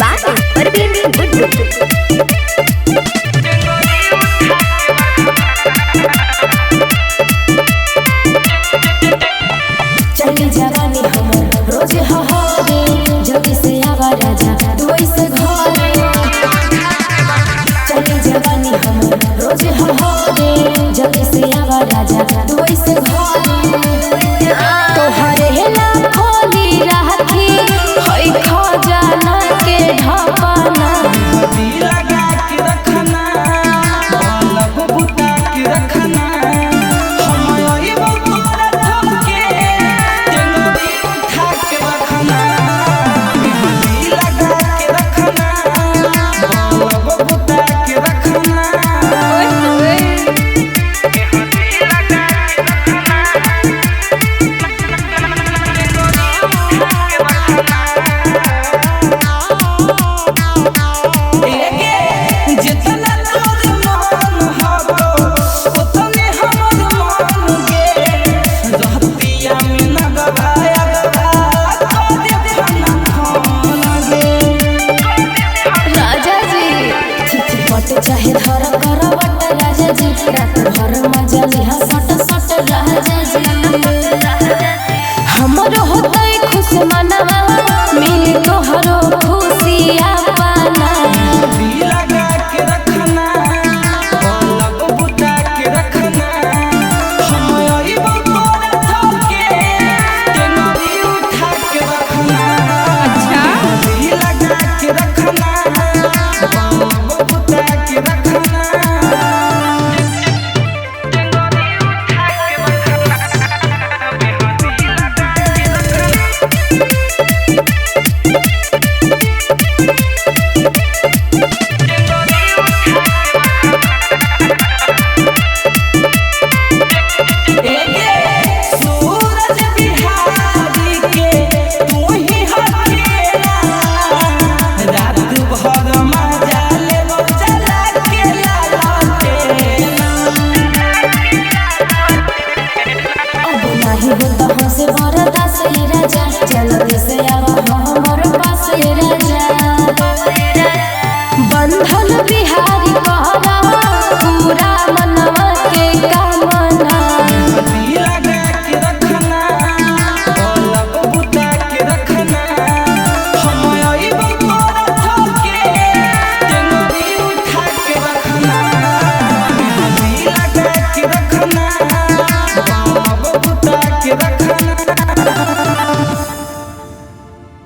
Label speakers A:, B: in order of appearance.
A: बात परवीन गुड्डू।
B: चली जवानी हमर रोज हहारे जल्दी से आवा राजा तू ऐसे घरे। चली जवानी हमर रोज हहारे जल्दी से आवा राजा तू ऐसे घरे। तोहरे हेला खोली राखी होई खजाना के ढापना
C: लगा के रखना बालब बुता के रखना
B: चाहे धर करवट राजा जी रात भर मजा लिहा सट सट राजा जी।